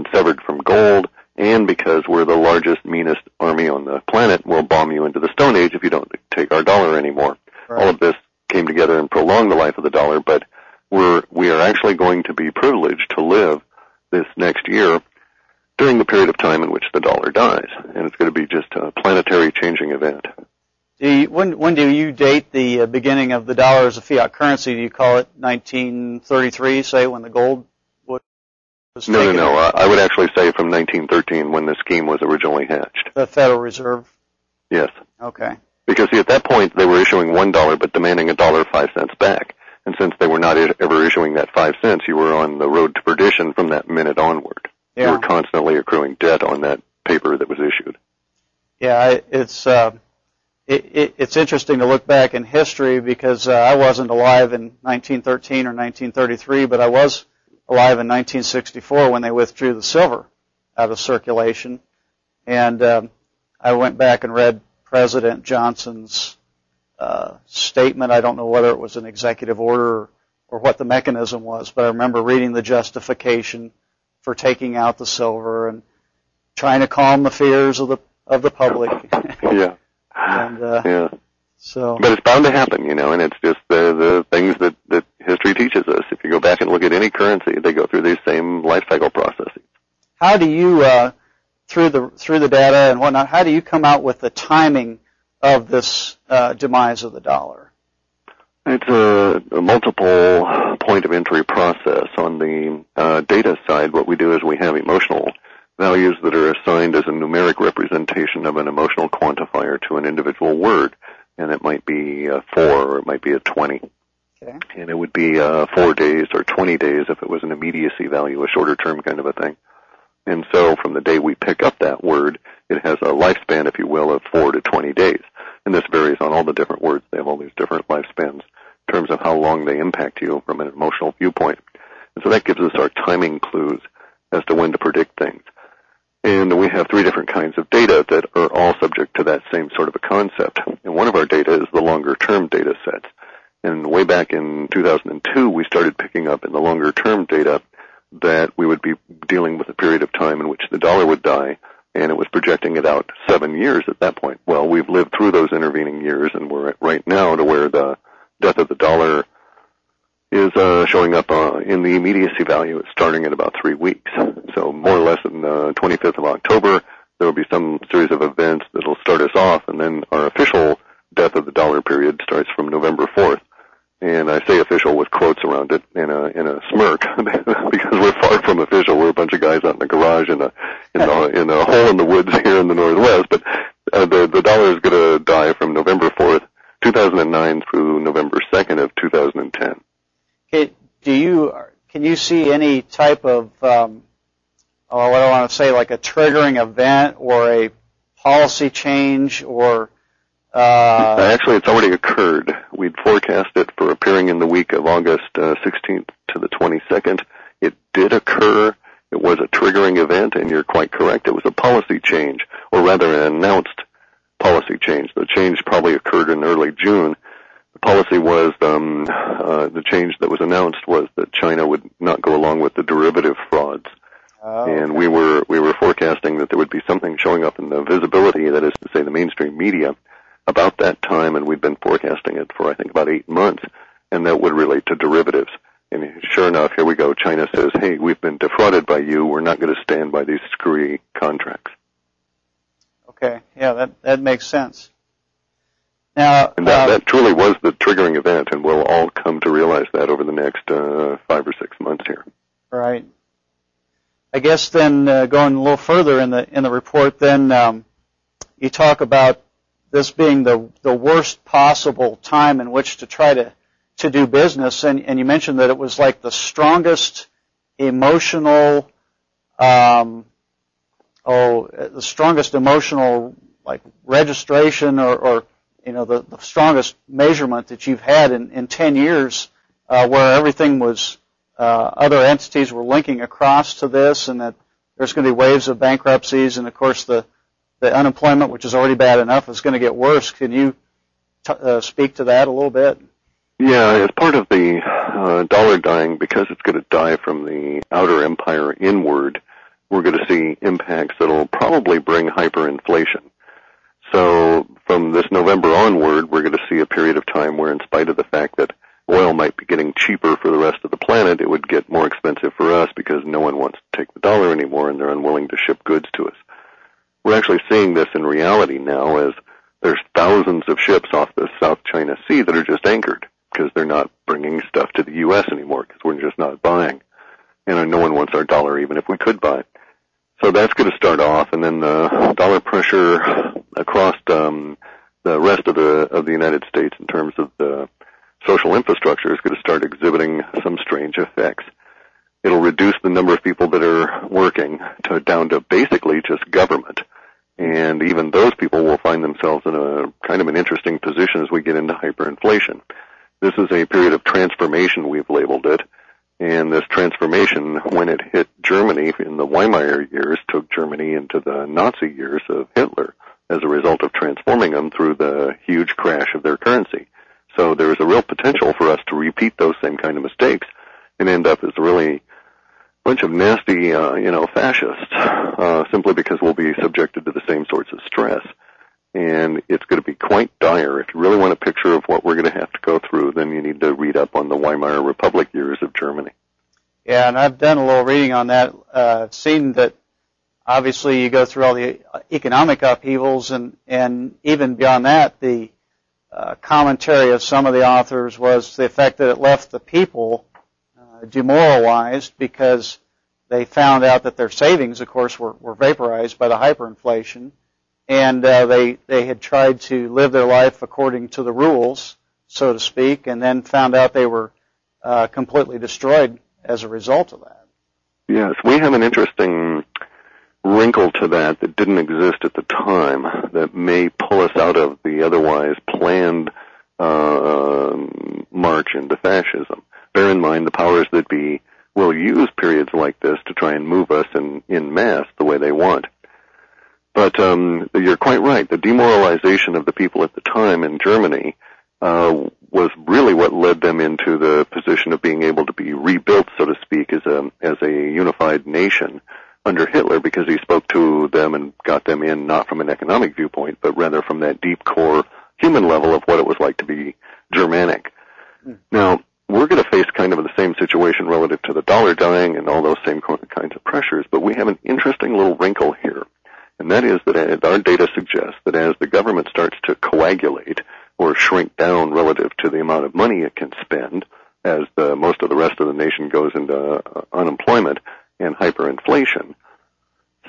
been severed from gold, and because we're the largest, meanest army on the planet, we'll bomb you into the Stone Age if you don't take our dollar anymore. Right. All of this came together and prolonged the life of the dollar, but we are actually going to be privileged to live this next year during the period of time in which the dollar dies, and it's going to be just a planetary changing event. When do you date the beginning of the dollar as a fiat currency? Do you call it 1933, say, when the gold was taken? No. I would actually say from 1913 when the scheme was originally hatched. The Federal Reserve? Yes. Okay. Because, see, at that point they were issuing $1 but demanding $1.05 back. And since they were not ever issuing that 5 cents, you were on the road to perdition from that minute onward. Yeah. You were constantly accruing debt on that paper that was issued. Yeah, it's interesting to look back in history because I wasn't alive in 1913 or 1933, but I was alive in 1964 when they withdrew the silver out of circulation. And I went back and read President Johnson's statement. I don't know whether it was an executive order or what the mechanism was, but I remember reading the justification for taking out the silver and trying to calm the fears of the public. Yeah. And, yeah. So. But it's bound to happen, and it's just the things that history teaches us. If you go back and look at any currency, they go through these same life cycle processes. How do you, through the data and whatnot, how do you come out with the timing of this demise of the dollar? It's a multiple point of entry process. On the data side, what we do is we have emotional values that are assigned as a numeric representation of an emotional quantifier to an individual word. And it might be 4 or it might be a 20. Okay. And it would be 4 days or 20 days if it was an immediacy value, a shorter term kind of a thing. And so from the day we pick up that word, it has a lifespan, if you will, of 4 to 20 days. And this varies on all the different words. They have all these different lifespans in terms of how long they impact you from an emotional viewpoint. And so that gives us our timing clues as to when to predict things. And we have 3 different kinds of data that are all subject to that same sort of a concept. And one of our data is the longer-term data sets. And way back in 2002, we started picking up in the longer-term data that we would be dealing with a period of time in which the dollar would die, and it was projecting it out 7 years at that point. Well, we've lived through those intervening years, and we're at right now to where the death of the dollar is showing up in the immediacy value. It's starting in about 3 weeks. So more or less on the 25th of October, there will be some series of events that will start us off, and then our official death of the dollar period starts from November 4th. And I say official with quotes around it in a smirk because we're far from official. We're a bunch of guys out in the garage in a hole in the woods here in the Northwest. But the dollar is going to die from November 4th, 2009 through November 2nd of 2010. Okay, can you see any type of what I want to say, like a triggering event or a policy change or actually, it's already occurred. We'd forecast it for appearing in the week of August 16th to the 22nd. It did occur. It was a triggering event, and you're quite correct. It was a policy change, or rather an announced policy change. The change probably occurred in early June. The policy was, the change that was announced was that China would not go along with the derivative frauds. And we were forecasting that there would be something showing up in the visibility, that is to say the mainstream media, about that time, and we've been forecasting it for, I think, about 8 months, and that would relate to derivatives. And sure enough, here we go. China says, hey, we've been defrauded by you. We're not going to stand by these screwy contracts. Okay. Yeah, that makes sense. Now, and that truly was the triggering event, and we'll all come to realize that over the next 5 or 6 months here. Right. I guess then going a little further in the report, then you talk about this being the worst possible time in which to try to do business, and you mentioned that it was like the strongest emotional, like registration or the strongest measurement that you've had in 10 years, where everything was, other entities were linking across to this, and that there's going to be waves of bankruptcies, and of course the unemployment, which is already bad enough, is going to get worse. Can you speak to that a little bit? Yeah, as part of the dollar dying, because it's going to die from the outer empire inward, we're going to see impacts that will probably bring hyperinflation. So from this November onward, we're going to see a period of time where, in spite of the fact that oil might be getting cheaper for the rest of the planet, it would get more expensive for us because no one wants to take the dollar anymore and they're unwilling to ship goods to us. We're actually seeing this in reality now as there's thousands of ships off the South China Sea that are just anchored because they're not bringing stuff to the U.S. anymore because we're just not buying. And no one wants our dollar even if we could buy it. So that's going to start off, and then the dollar pressure across the rest of the United States in terms of the social infrastructure is going to start exhibiting some strange effects. It'll reduce the number of people that are working down to basically just government. And even those people will find themselves in a kind of an interesting position as we get into hyperinflation. This is a period of transformation, we've labeled it. And this transformation, when it hit Germany in the Weimar years, took Germany into the Nazi years of Hitler as a result of transforming them through the huge crash of their currency. So there is a real potential for us to repeat those same kind of mistakes and end up as a really bunch of nasty, fascists, simply because we'll be subjected to the same sorts of stress. And it's going to be quite dire. If you really want a picture of what we're going to have to go through, then you need to read up on the Weimar Republic years of Germany. Yeah, and I've done a little reading on that. I've seen that obviously you go through all the economic upheavals, and even beyond that, the commentary of some of the authors was the effect that it left the people demoralized because they found out that their savings, of course, were vaporized by the hyperinflation. And they had tried to live their life according to the rules, so to speak, and then found out they were completely destroyed as a result of that. Yes, we have an interesting wrinkle to that didn't exist at the time that may pull us out of the otherwise planned march into fascism. Bear in mind the powers that be will use periods like this to try and move us in mass the way they want. But you're quite right. The demoralization of the people at the time in Germany was really what led them into the position of being able to be rebuilt, so to speak, as a unified nation under Hitler, because he spoke to them and got them in not from an economic viewpoint, but rather from that deep core human level of what it was like to be Germanic. Now, we're going to face kind of the same situation relative to the dollar dying and all those same kinds of pressures, but we have an interesting little wrinkle here. And that is that our data suggests that as the government starts to coagulate or shrink down relative to the amount of money it can spend, as most of the rest of the nation goes into unemployment and hyperinflation,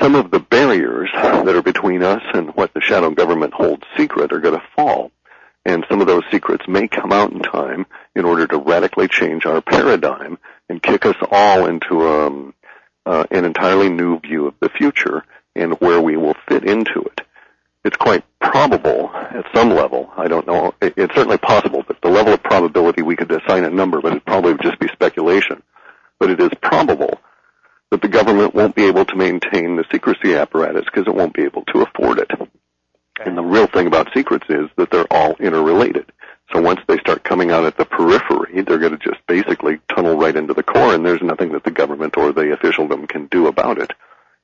some of the barriers that are between us and what the shadow government holds secret are going to fall. And some of those secrets may come out in time in order to radically change our paradigm and kick us all into an entirely new view of the future and where we will fit into it. It's quite probable at some level, I don't know, it's certainly possible that the level of probability we could assign a number, but it'd probably just be speculation. But it is probable that the government won't be able to maintain the secrecy apparatus because it won't be able to afford it. Okay. And the real thing about secrets is that they're all interrelated. So once they start coming out at the periphery, they're going to just basically tunnel right into the core, and there's nothing that the government or the officialdom can do about it.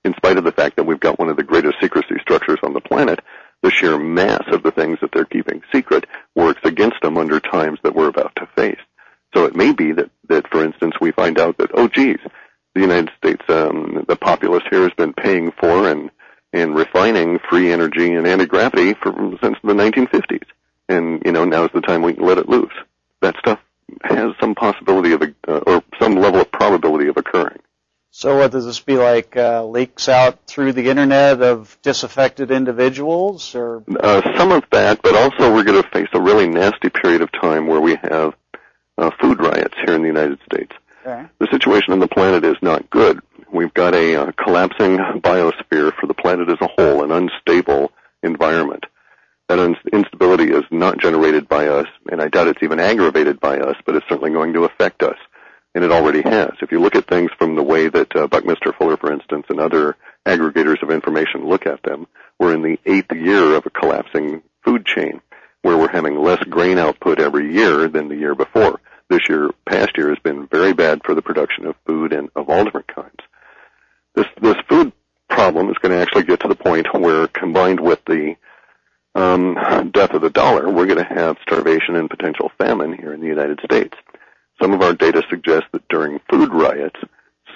In spite of the fact that we've got one of the greatest secrecy structures on the planet, the sheer mass of the things that they're keeping secret works against them under times that we're about to face. So it may be that for instance, we find out that, the United States, the populace here has been paying for and refining free energy and anti-gravity since the 1950s. And, now's the time we can let it loose. That stuff has some possibility of, or some level of probability of occurring. So what does this be like, leaks out through the internet of disaffected individuals, or? Some of that, but also we're going to face a really nasty period of time where we have food riots here in the United States. Okay. The situation on the planet is not good. We've got a collapsing biosphere for the planet as a whole, an unstable environment. That instability is not generated by us, and I doubt it's even aggravated by us, but it's certainly going to affect us. And it already has. If you look at things from the way that Buckminster Fuller, for instance, and other aggregators of information look at them, we're in the 8th year of a collapsing food chain, where we're having less grain output every year than the year before. Past year has been very bad for the production of food and of all different kinds. This food going to actually get to the point where, combined with the death of the dollar, we're going to have starvation and potential famine here in the United States. Some of our data suggests that during food riots,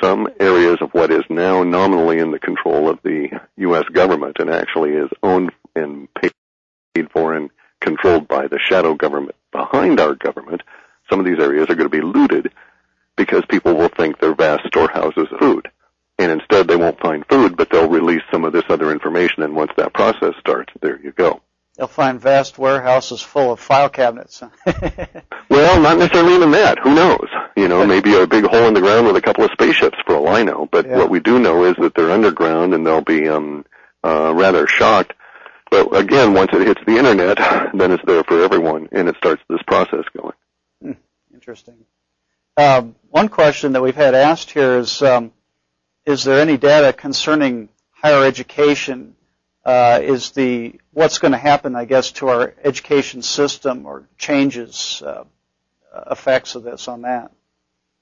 some areas of what is now nominally in the control of the U.S. government and actually is owned and paid for and controlled by the shadow government behind our government, some of these areas are going to be looted because people will think they're vast storehouses of food. And instead they won't find food, but they'll release some of this other information, and once that process starts, there you go. They'll find vast warehouses full of file cabinets. Well, not necessarily even that. Who knows? You know, maybe a big hole in the ground with a couple of spaceships for all I know. But what we do know is that they're underground, and they'll be rather shocked. But again, once it hits the internet, then it's there for everyone, and it starts this process going. Interesting. One question that we've had asked here is there any data concerning higher education? What's going to happen, I guess, to our education system or changes, effects of this on that?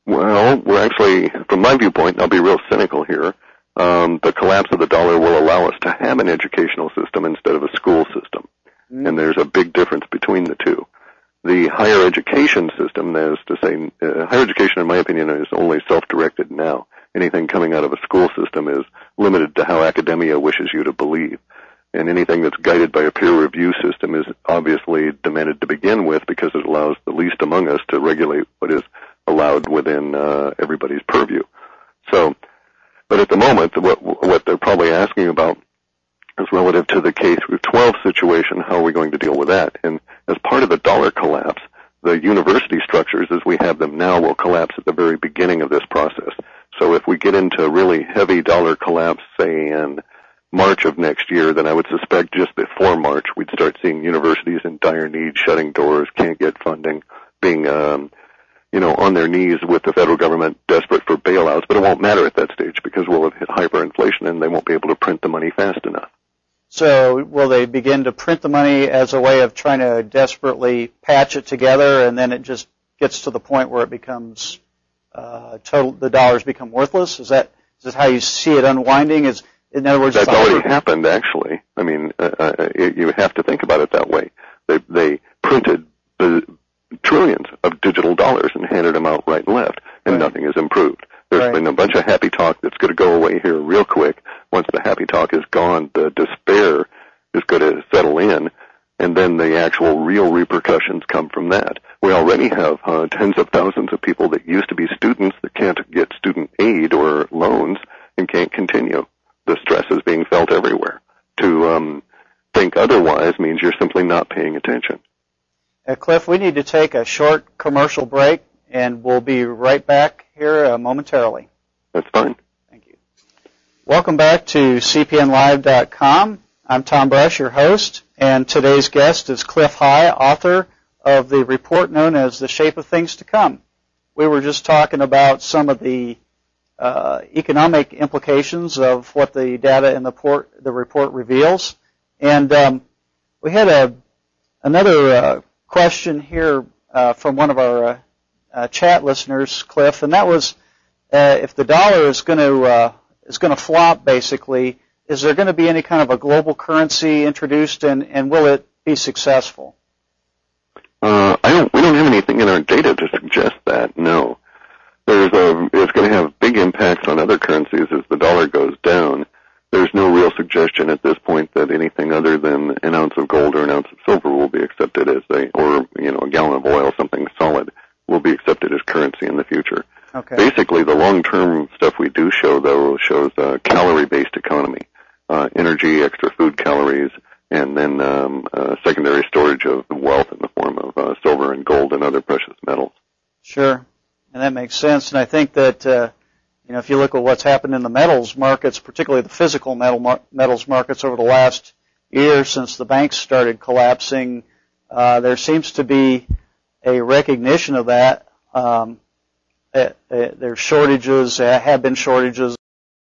Well, we're actually, from my viewpoint, and I'll be real cynical here, the collapse of the dollar will allow us to have an educational system instead of a school system. And there's a big difference between the two. The higher education system, that is to say, higher education, in my opinion, is only self-directed now. Anything coming out of a school system is limited to how academia wishes you to believe. And anything that's guided by a peer review system is obviously demanded to begin with because it allows the least among us to regulate what is allowed within everybody's purview. So, but at the moment, what they're probably asking about is relative to the K through 12 situation, how are we going to deal with that? And as part of the dollar collapse, the university structures as we have them now will collapse at the very beginning of this process. So if we get into really heavy dollar collapse, say in March of next year, then I would suspect just before March we'd start seeing universities in dire need, shutting doors, can't get funding, being on their knees with the federal government, desperate for bailouts. But it won't matter at that stage because we'll have hit hyperinflation and they won't be able to print the money fast enough. So will they begin to print the money as a way of trying to desperately patch it together, and then it just gets to the point where it becomes the dollars become worthless? Is that how you see it unwinding? In other words, that's already happened, actually. I mean, you have to think about it that way. They printed trillions of digital dollars and handed them out right and left, and nothing has improved. There's been a bunch of happy talk that's going to go away here real quick. Once the happy talk is gone, the despair is going to settle in, and then the actual real repercussions come from that. We already have tens of thousands of people that used to be students that can't get student aid or loans and can't continue. The stress is being felt everywhere. To think otherwise means you're simply not paying attention. Cliff, we need to take a short commercial break, and we'll be right back here momentarily. That's fine. Thank you. Welcome back to cpnlive.com. I'm Tom Brush, your host, and today's guest is Clif High, author of the report known as The Shape of Things to Come. We were just talking about some of the economic implications of what the data in the report reveals. And we had another question here from one of our chat listeners, Cliff, and that was if the dollar is going to flop, basically, is there going to be any kind of a global currency introduced, and will it be successful? We don't have anything in our data to suggest that. No. It's going to have big impacts on other currencies as the dollar goes down. There's no real suggestion at this point that anything other than an ounce of gold or an ounce of silver will be accepted as a gallon of oil, something solid, will be accepted as currency in the future. Okay. Basically, the long-term stuff we do show, though, shows a calorie-based economy, energy, extra food calories, and then secondary storage of wealth in the form of silver and gold and other precious metals. Sure. And that makes sense. And I think that, if you look at what's happened in the metals markets, particularly the physical metals markets over the last year since the banks started collapsing, there seems to be a recognition of that. There's shortages, have been shortages